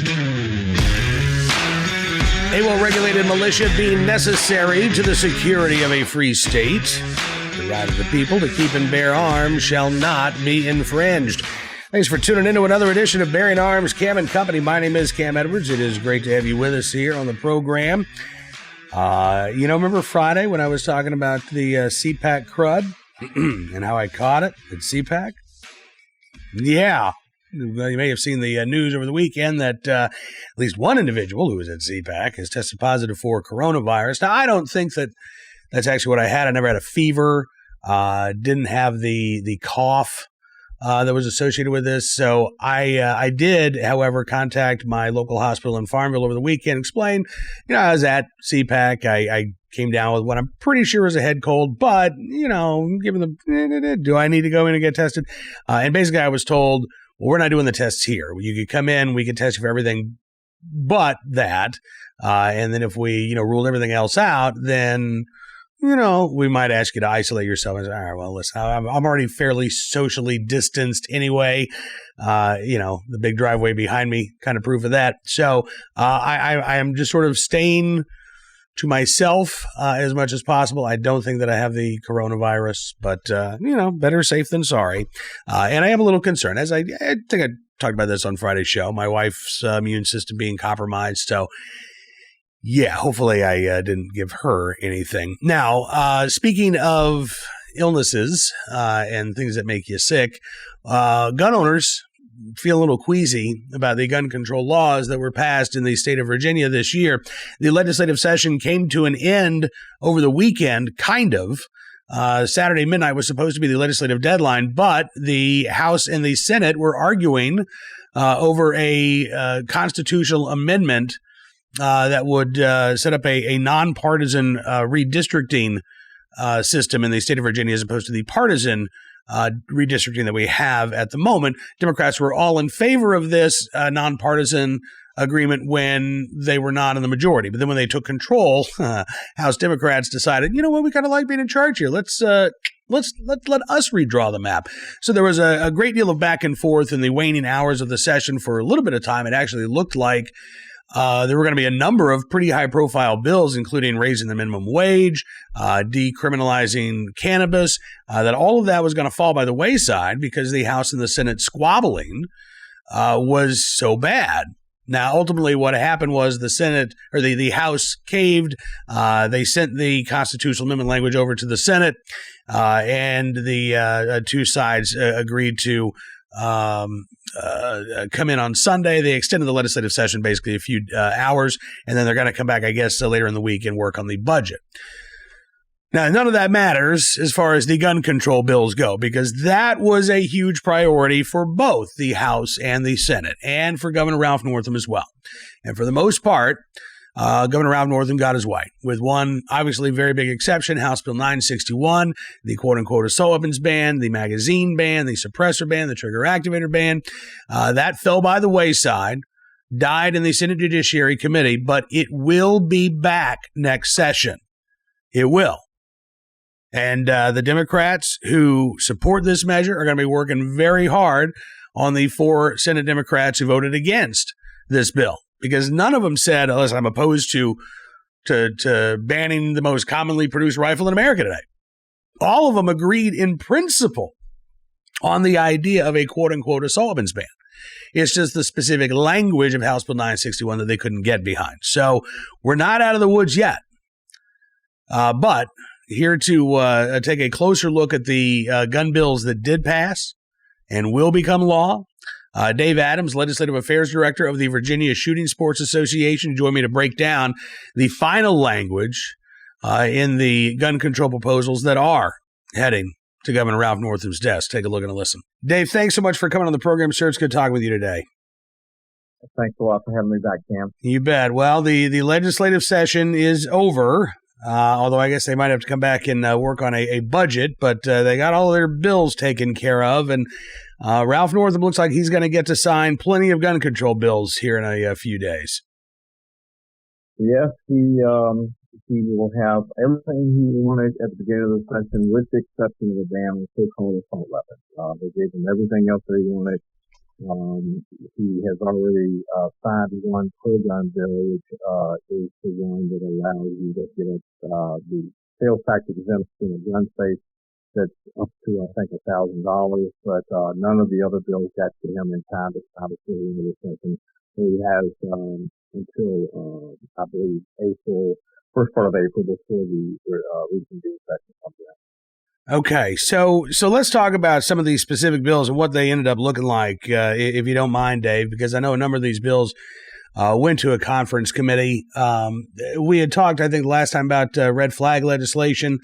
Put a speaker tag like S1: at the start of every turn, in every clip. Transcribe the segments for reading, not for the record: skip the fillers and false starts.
S1: A well-regulated militia being necessary to the security of a free state. The right of the people to keep and bear arms shall not be infringed. Thanks for tuning in to another edition of Bearing Arms, Cam and Company. My name is Cam Edwards. It is great to have you with us here on the program. Remember Friday when I was talking about the CPAC crud and how I caught it at CPAC? Yeah. You may have seen the news over the weekend that at least one individual who was at CPAC has tested positive for coronavirus. Now, I don't think that that's actually what I had. I never had a fever, didn't have the cough that was associated with this. So I did, however, contact my local hospital in Farmville over the weekend, explain, I was at CPAC. I came down with what I'm pretty sure is a head cold, but, given the, do I need to go in and get tested? And basically I was told, well, we're not doing the tests here. You could come in, we could test you for everything but that. And then if we, ruled everything else out, then, we might ask you to isolate yourself. And say, all right, well, listen, I'm already fairly socially distanced anyway. The big driveway behind me, kind of proof of that. So I am just sort of staying to myself as much as possible. I don't think that I have the coronavirus, but, better safe than sorry. And I am a little concerned, as I think I talked about this on Friday's show, my wife's immune system being compromised. So, yeah, hopefully I didn't give her anything. Now, speaking of illnesses and things that make you sick, gun owners feel a little queasy about the gun control laws that were passed in the state of Virginia this year. The legislative session came to an end over the weekend, kind of. Saturday midnight was supposed to be the legislative deadline, but the House and the Senate were arguing over a constitutional amendment that would set up a nonpartisan redistricting system in the state of Virginia as opposed to the partisan redistricting that we have at the moment. Democrats were all in favor of this nonpartisan agreement when they were not in the majority. But then when they took control, House Democrats decided, we kind of like being in charge here. Let's let us redraw the map. So there was a great deal of back and forth in the waning hours of the session. For a little bit of time, it actually looked like there were going to be a number of pretty high-profile bills, including raising the minimum wage, decriminalizing cannabis, that all of that was going to fall by the wayside because the House and the Senate squabbling was so bad. Now, ultimately, what happened was the Senate or the House caved. They sent the constitutional amendment language over to the Senate, and the two sides agreed to come in on Sunday. They extended the legislative session basically a few hours, and then they're going to come back, I guess, later in the week and work on the budget. Now, none of that matters as far as the gun control bills go, because that was a huge priority for both the House and the Senate, and for Governor Ralph Northam as well. And for the most part, Governor Ralph Northam got his way, with one obviously very big exception, House Bill 961, the quote-unquote assault weapons ban, the magazine ban, the suppressor ban, the trigger activator ban. That fell by the wayside, died in the Senate Judiciary Committee, but it will be back next session. It will. And the Democrats who support this measure are going to be working very hard on the 4 Senate Democrats who voted against this bill, because none of them said, listen, I'm opposed to banning the most commonly produced rifle in America today. All of them agreed in principle on the idea of a quote-unquote assault weapons ban. It's just the specific language of House Bill 961 that they couldn't get behind. So we're not out of the woods yet. But here to take a closer look at the gun bills that did pass and will become law, Dave Adams, Legislative Affairs Director of the Virginia Shooting Sports Association, joined me to break down the final language in the gun control proposals that are heading to Governor Ralph Northam's desk. Take a look and a listen. Dave, thanks so much for coming on the program, sir. It's good talking with you today.
S2: Thanks a lot for having me back, Cam.
S1: You bet. Well, the legislative session is over. Although I guess they might have to come back and work on a budget, but they got all their bills taken care of. And Ralph Northam looks like he's going to get to sign plenty of gun control bills here in a few days.
S2: Yes, he will have everything he wanted at the beginning of the session, with the exception of the ban on so-called assault weapons. They gave him everything else that he wanted. He has already signed one pro-gun bill, which is the one that allows you to get the sales tax exemption of gun safe that's up to, I think, $1,000. But none of the other bills got to him in time to stop it into the session. So he has until, I believe, first part of April before the reconvened session comes out.
S1: Okay, so let's talk about some of these specific bills and what they ended up looking like, if you don't mind, Dave, because I know a number of these bills went to a conference committee. We had talked, I think, last time about red flag legislation.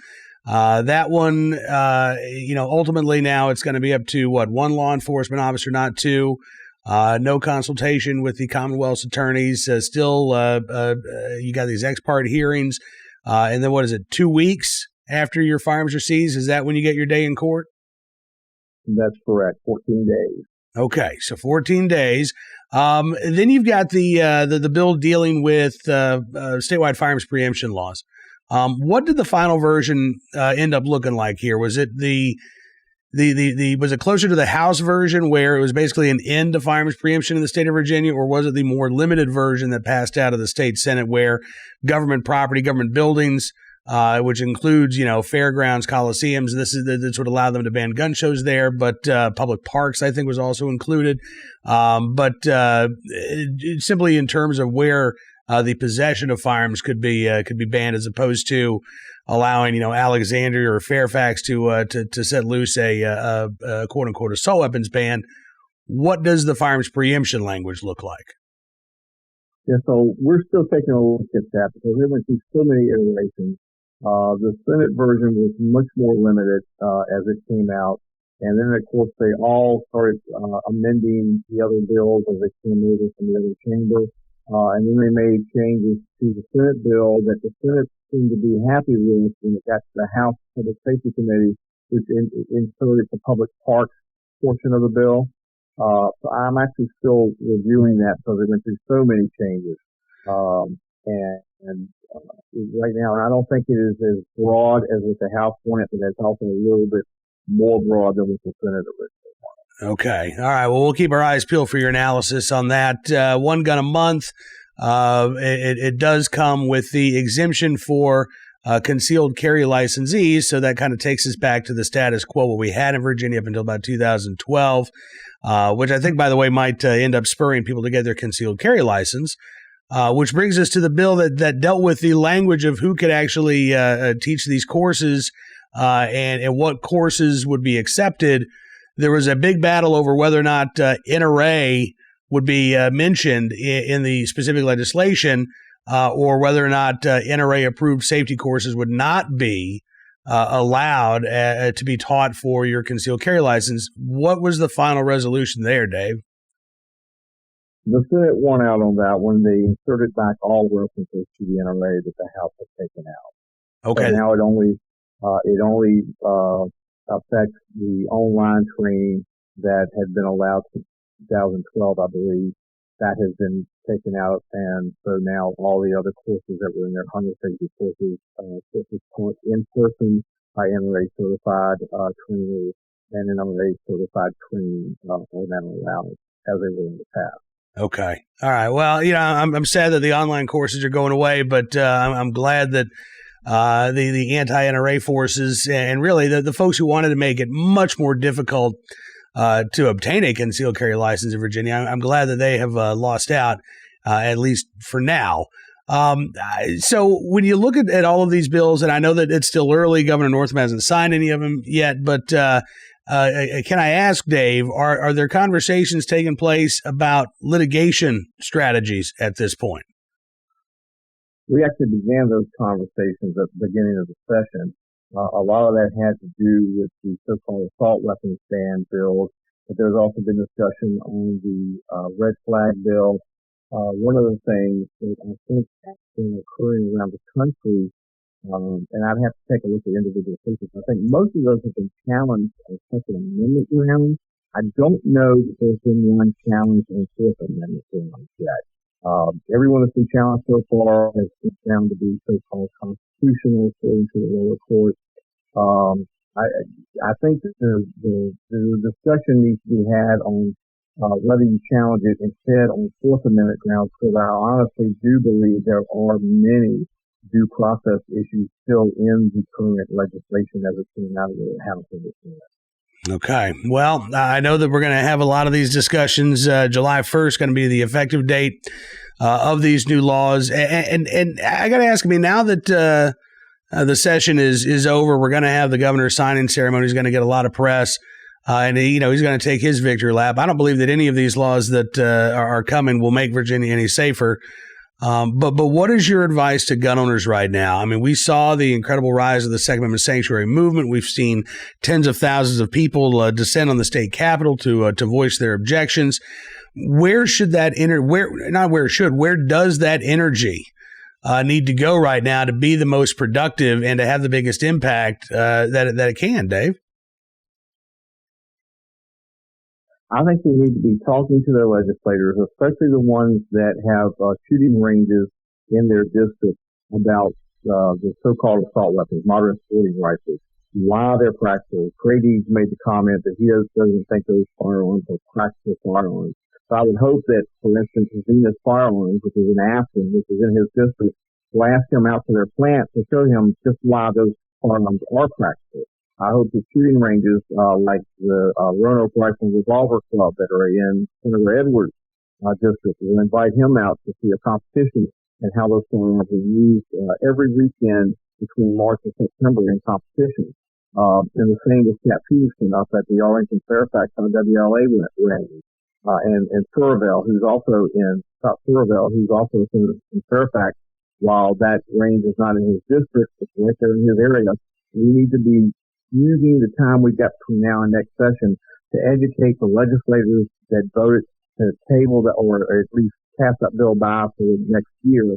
S1: That one, ultimately now it's going to be up to one law enforcement officer, not two. No consultation with the Commonwealth's attorneys. Still, you got these ex parte hearings, and then what is it? 2 weeks after your firearms are seized, is that when you get your day in court?
S2: That's correct. 14 days.
S1: Okay, so 14 days. Then you've got the bill dealing with statewide firearms preemption laws. What did the final version end up looking like here? Was it was it closer to the House version where it was basically an end to firearms preemption in the state of Virginia, or was it the more limited version that passed out of the state Senate where government property, government buildings, which includes, fairgrounds, coliseums. This would allow them to ban gun shows there, but public parks, I think, was also included. But simply in terms of where the possession of firearms could be banned, as opposed to allowing, Alexandria or Fairfax to set loose a quote unquote assault weapons ban. What does the firearms preemption language look like?
S2: Yeah, so we're still taking a look at that because there went through so many iterations. The Senate version was much more limited as it came out. And then, of course, they all started amending the other bills as they came over from the other chamber. And then they made changes to the Senate bill that the Senate seemed to be happy with when it got to the House Public Safety Committee, which inserted the public parks portion of the bill. So I'm actually still reviewing that because they went through so many changes. And right now, and I don't think it is as broad as what the House wanted, but it's also a little bit more broad than what the Senate originally wanted.
S1: Okay. All right. Well, we'll keep our eyes peeled for your analysis on that. One gun a month. It does come with the exemption for concealed carry licensees. So that kind of takes us back to the status quo what we had in Virginia up until about 2012, which I think, by the way, might end up spurring people to get their concealed carry license. Which brings us to the bill that dealt with the language of who could actually teach these courses and what courses would be accepted. There was a big battle over whether or not NRA would be mentioned in the specific legislation or whether or not NRA-approved safety courses would not be allowed to be taught for your concealed carry license. What was the final resolution there, Dave?
S2: The Senate won out on that one. They inserted back all references to the NRA that the House had taken out.
S1: Okay.
S2: So now it only affects the online training that had been allowed since 2012, I believe. That has been taken out, and so now all the other courses that were in there, hunter safety courses, in person by NRA certified trainers and NRA certified training are now allowed as they were in the past.
S1: Okay. All right. Well, I'm sad that the online courses are going away, but I'm glad that the anti-NRA forces and really the folks who wanted to make it much more difficult to obtain a concealed carry license in Virginia, I'm glad that they have lost out, at least for now. So when you look at all of these bills, and I know that it's still early, Governor Northam hasn't signed any of them yet, but can I ask, Dave, are there conversations taking place about litigation strategies at this point?
S2: We actually began those conversations at the beginning of the session. A lot of that had to do with the so-called assault weapons ban bills, but there's also been discussion on the red flag bill. One of the things that I think has been occurring around the country, and I'd have to take a look at individual cases. I think most of those have been challenged on Second Amendment grounds. I don't know that there's been one challenge on Fourth Amendment grounds yet. Everyone that's been challenged so far has been found to be so-called constitutional according to the lower court. I think that the discussion needs to be had on whether you challenge it instead on Fourth Amendment grounds, because I honestly do believe there are many due process issues still in the current legislation as it's coming out of the House of the Senate.
S1: Okay. Well, I know that we're going to have a lot of these discussions. July 1st going to be the effective date of these new laws. And I got to ask, now that the session is over, we're going to have the governor's signing ceremony. He's going to get a lot of press. And he's going to take his victory lap. I don't believe that any of these laws that are coming will make Virginia any safer. But what is your advice to gun owners right now? We saw the incredible rise of the Second Amendment sanctuary movement. We've seen tens of thousands of people descend on the state capitol to voice their objections. Where should that where does that energy need to go right now to be the most productive and to have the biggest impact that it can, Dave?
S2: I think we need to be talking to their legislators, especially the ones that have shooting ranges in their districts, about the so-called assault weapons, modern sporting rifles, why they're practical. Crady's made the comment that he doesn't think those firearms are practical firearms. So I would hope that, for instance, Zenith Firearms, which is in Aspen, which is in his district, will ask him out to their plant to show him just why those firearms are practical. I hope the shooting ranges, like the Roanoke Rifle Revolver Club that are in Senator Edwards' district, will invite him out to see a competition and how those firearms are used every weekend between March and September in competitions. And the same with Cat Peterson up at the Arlington Fairfax WLA range. And Furvell, who's also in Scott Furvell, who's also in Fairfax, while that range is not in his district, it's right there in his area. We need to be using the time we've got between now and next session to educate the legislators that voted to table that, or at least pass that bill by for the next year,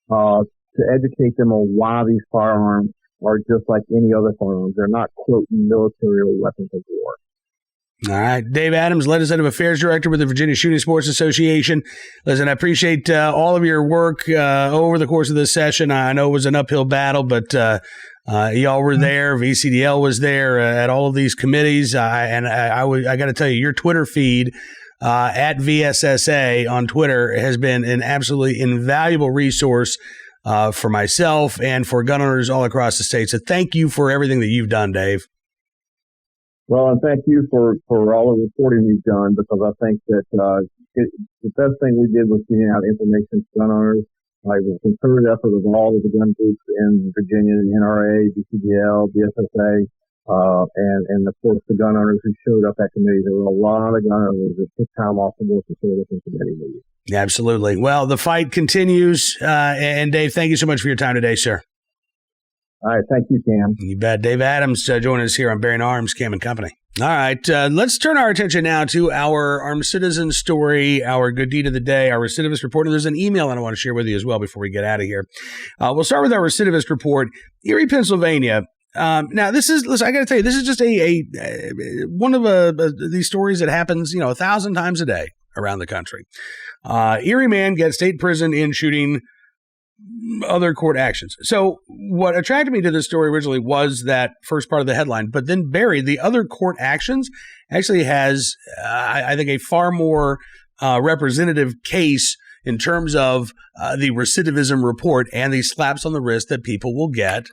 S2: to educate them on why these firearms are just like any other firearms. They're not, quote, military or weapons of war.
S1: All right. Dave Adams, Legislative Affairs Director with the Virginia Shooting Sports Association. Listen, I appreciate all of your work over the course of this session. I know it was an uphill battle, but y'all were there. VCDL was there at all of these committees. I got to tell you, your Twitter feed at VSSA on Twitter has been an absolutely invaluable resource for myself and for gun owners all across the state. So thank you for everything that you've done, Dave.
S2: Well, and thank you for all the reporting you've done, because I think that the best thing we did was getting out information to gun owners. It was a concerted effort of all of the gun groups in Virginia, the NRA, BCDL, BSSA, and of course the gun owners who showed up at committee. There were a lot of gun owners that took time off from work to show up in committee meetings.
S1: Absolutely. Well, the fight continues. And Dave, thank you so much for your time today, sir.
S2: All right. Thank you, Cam.
S1: You bet. Dave Adams joining us here on Bearing Arms, Cam and Company. All right. Let's turn our attention now to our armed citizen story, our good deed of the day, our recidivist report. And there's an email that I want to share with you as well before we get out of here. We'll start with our recidivist report. Erie, Pennsylvania. Now, this is, listen, I got to tell you, this is just one of these stories that happens, 1,000 times a day around the country. Erie man gets state prison in shooting other court actions. So what attracted me to this story originally was that first part of the headline, but then buried the other court actions actually has, I think, a far more representative case in terms of the recidivism report and the slaps on the wrist that people will get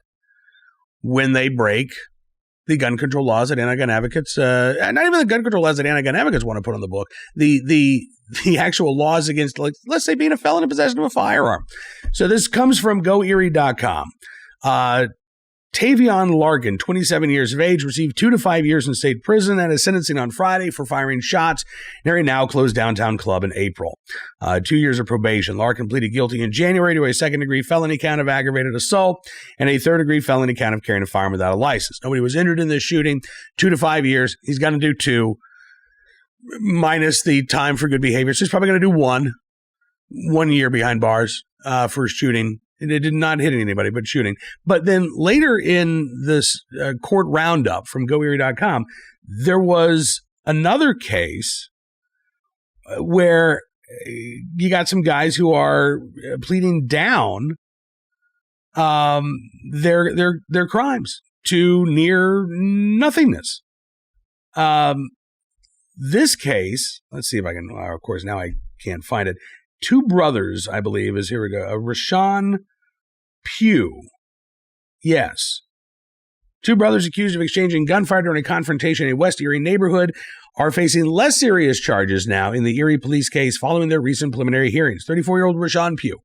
S1: when they break the gun control laws that anti-gun advocates, not even the gun control laws that anti-gun advocates want to put on the book, the actual laws against, like, let's say, being a felon in possession of a firearm. So this comes from GoErie.com. Tavion Larkin, 27 years of age, received 2 to 5 years in state prison at his sentencing on Friday for firing shots near a now-closed downtown club in April. 2 years of probation. Larkin pleaded guilty in January to a second-degree felony count of aggravated assault and a third-degree felony count of carrying a firearm without a license. Nobody was injured in this shooting. 2 to 5 years. He's going to do 2, minus the time for good behavior. So he's probably going to do 1 year behind bars for shooting. It did not hit anybody, but shooting. But then later in this court roundup from GoErie.com, there was another case where you got some guys who are pleading down their crimes to near nothingness. this case, let's see if I can, of course, now I can't find it. Two brothers, I believe, here we go. Rashawn Pugh. Yes. Two brothers accused of exchanging gunfire during a confrontation in a West Erie neighborhood are facing less serious charges now in the Erie police case following their recent preliminary hearings. 34-year-old Rashawn Pugh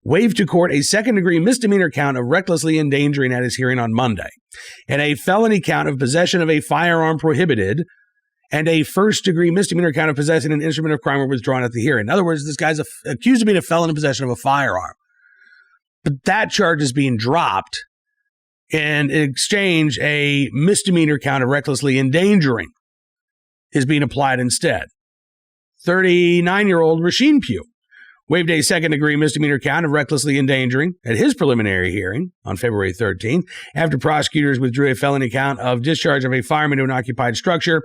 S1: waived to court a second-degree misdemeanor count of recklessly endangering at his hearing on Monday, and a felony count of possession of a firearm prohibited, and a first-degree misdemeanor count of possessing an instrument of crime were withdrawn at the hearing. In other words, this guy's accused of being a felon in possession of a firearm. But that charge is being dropped, and in exchange, a misdemeanor count of recklessly endangering is being applied instead. 39-year-old Rashawn Pugh waived a second-degree misdemeanor count of recklessly endangering at his preliminary hearing on February 13th after prosecutors withdrew a felony count of discharge of a firearm into an occupied structure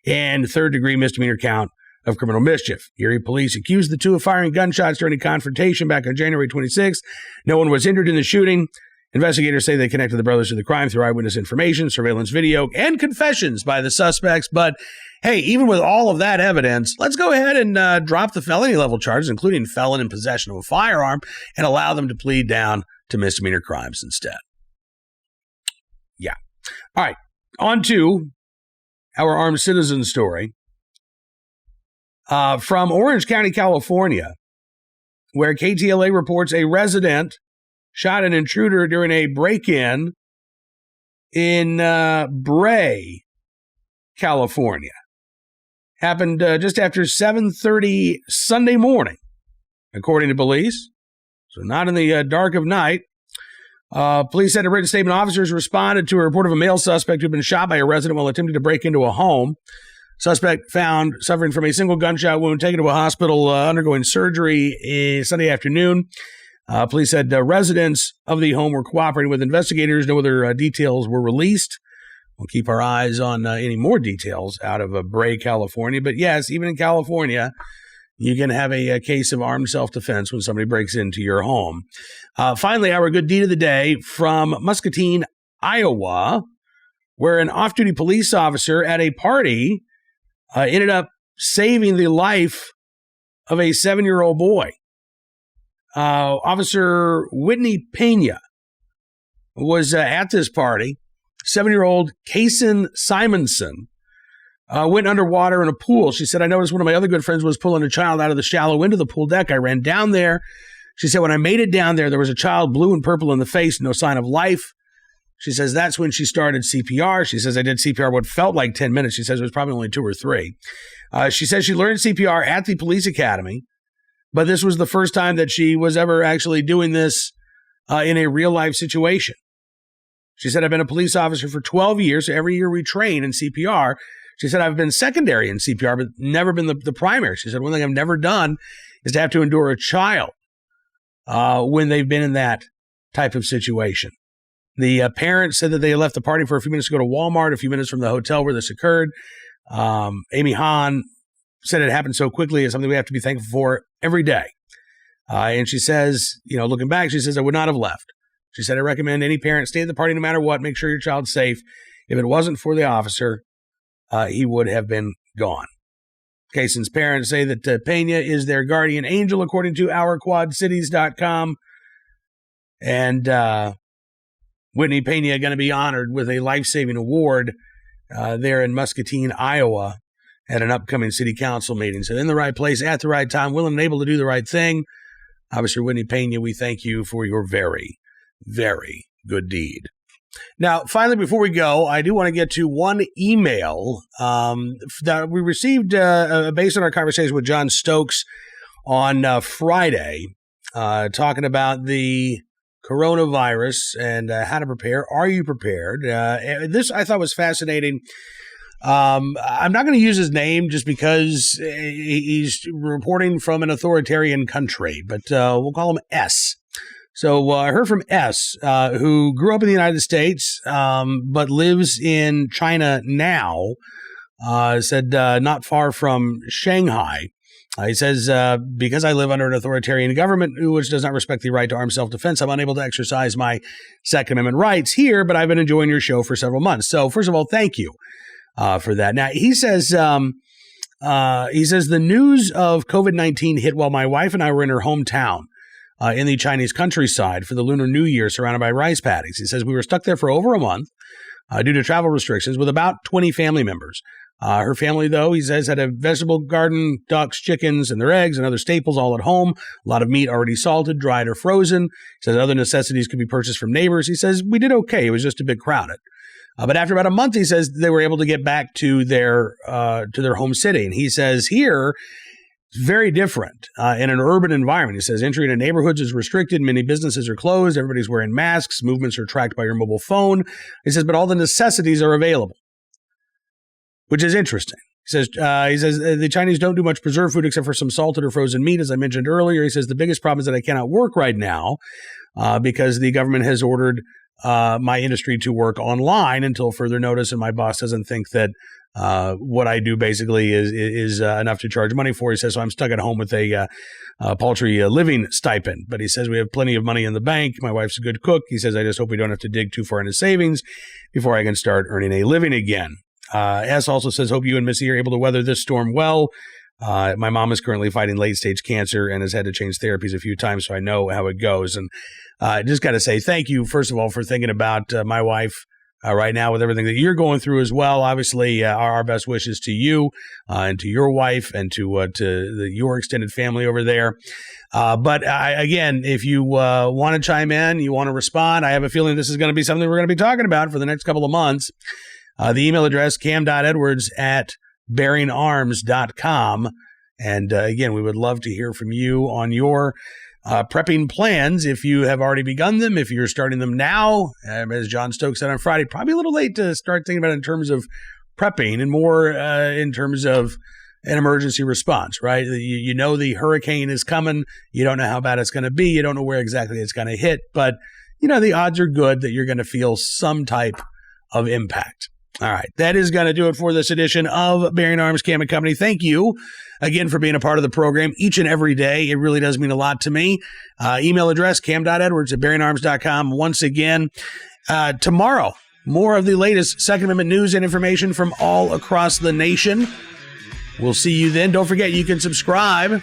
S1: and third-degree misdemeanor count of criminal mischief. Erie police accused the two of firing gunshots during a confrontation back on January 26th. No one was injured in the shooting. Investigators say they connected the brothers to the crime through eyewitness information, surveillance video, and confessions by the suspects. But hey, even with all of that evidence, let's go ahead and drop the felony level charges, including felon in possession of a firearm, and allow them to plead down to misdemeanor crimes instead. Yeah. All right. On to our armed citizen story from Orange County, California, where KTLA reports a resident shot an intruder during a break-in in Bray, California. Happened just after 7:30 Sunday morning, according to police. So not in the dark of night. Police said in a written statement, officers responded to a report of a male suspect who had been shot by a resident while attempting to break into a home. Suspect found suffering from a single gunshot wound, taken to a hospital undergoing surgery Sunday afternoon. Police said residents of the home were cooperating with investigators. No other details were released. We'll keep our eyes on any more details out of Bray, California. But yes, even in California, you can have a case of armed self-defense when somebody breaks into your home. Finally, our good deed of the day from Muscatine, Iowa, where an off-duty police officer at a party ended up saving the life of a 7-year-old boy. Officer Whitney Pena was at this party. 7-year-old Kaysen Simonson went underwater in a pool. She said, I noticed one of my other good friends was pulling a child out of the shallow end of the pool deck. I ran down there. She said, when I made it down there, there was a child blue and purple in the face, no sign of life. She says, that's when she started CPR. She says, I did CPR what felt like 10 minutes. She says it was probably only 2 or 3. She says she learned CPR at the police academy, but this was the first time that she was ever actually doing this in a real-life situation. She said, I've been a police officer for 12 years. So every year we train in CPR. She said, I've been secondary in CPR, but never been the primary. She said, one thing I've never done is to have to endure a child when they've been in that type of situation. The parents said that they left the party for a few minutes to go to Walmart, a few minutes from the hotel where this occurred. Amy Hahn said it happened so quickly. It's something we have to be thankful for every day. And she says, looking back, she says, I would not have left. She said, I recommend any parent stay at the party no matter what. Make sure your child's safe. If it wasn't for the officer, he would have been gone. Kaysen's parents say that Pena is their guardian angel, according to OurQuadCities.com. And Whitney Pena going to be honored with a life-saving award there in Muscatine, Iowa, at an upcoming city council meeting. So in the right place, at the right time, willing and able to do the right thing. Officer Whitney Pena, we thank you for your very, very good deed. Now, finally, before we go, I do want to get to one email that we received based on our conversation with John Stokes on Friday, talking about the coronavirus and how to prepare. Are you prepared? This I thought was fascinating. I'm not going to use his name just because he's reporting from an authoritarian country, but we'll call him S. So I heard from S, who grew up in the United States, but lives in China now, said not far from Shanghai. He says, because I live under an authoritarian government which does not respect the right to armed self-defense, I'm unable to exercise my Second Amendment rights here, but I've been enjoying your show for several months. So first of all, thank you for that. Now, he says He says, the news of COVID-19 hit while my wife and I were in her hometown in the Chinese countryside for the Lunar New Year, surrounded by rice paddies. He says, we were stuck there for over a month due to travel restrictions with about 20 family members. Her family, though, he says, had a vegetable garden, ducks, chickens, and their eggs and other staples all at home. A lot of meat already salted, dried, or frozen. He says other necessities could be purchased from neighbors. He says, we did okay. It was just a bit crowded. But after about a month, he says, they were able to get back to their home city. And he says here, it's very different in an urban environment. He says entry into neighborhoods is restricted. Many businesses are closed. Everybody's wearing masks. Movements are tracked by your mobile phone. He says, but all the necessities are available, which is interesting. He says the Chinese don't do much preserved food except for some salted or frozen meat, as I mentioned earlier. He says the biggest problem is that I cannot work right now because the government has ordered my industry to work online until further notice, and my boss doesn't think that what I do basically is enough to charge money for. He says, so I'm stuck at home with a paltry living stipend. But he says we have plenty of money in the bank. My wife's a good cook. He says, I just hope we don't have to dig too far into savings before I can start earning a living again. S also says, hope you and Missy are able to weather this storm well. My mom is currently fighting late-stage cancer and has had to change therapies a few times, so I know how it goes. And I just got to say thank you, first of all, for thinking about my wife right now with everything that you're going through as well. Obviously, our best wishes to you and to your wife and to your extended family over there. But again, if you want to chime in, you want to respond, I have a feeling this is going to be something we're going to be talking about for the next couple of months. The email address, cam.edwards@bearingarms.com. And again, we would love to hear from you on your prepping plans. If you have already begun them, if you're starting them now, as John Stokes said on Friday, probably a little late to start thinking about it in terms of prepping and more in terms of an emergency response, right? You know the hurricane is coming. You don't know how bad it's going to be. You don't know where exactly it's going to hit. But, you know, the odds are good that you're going to feel some type of impact. All right. That is going to do it for this edition of Bearing Arms Cam & Company. Thank you again for being a part of the program each and every day. It really does mean a lot to me. Email address, cam.edwards@bearingarms.com. Once again, tomorrow, more of the latest Second Amendment news and information from all across the nation. We'll see you then. Don't forget, you can subscribe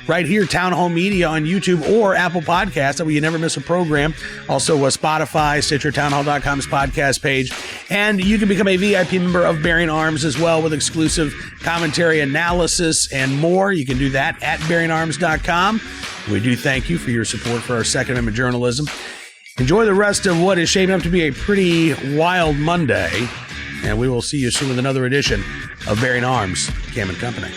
S1: right here, Town Hall Media on YouTube or Apple Podcasts. That way you never miss a program. Also, Spotify, Stitcher, townhall.com's podcast page. And you can become a VIP member of Bearing Arms as well with exclusive commentary, analysis, and more. You can do that at bearingarms.com. We do thank you for your support for our Second Amendment journalism. Enjoy the rest of what is shaping up to be a pretty wild Monday. And we will see you soon with another edition of Bearing Arms Cam & Company.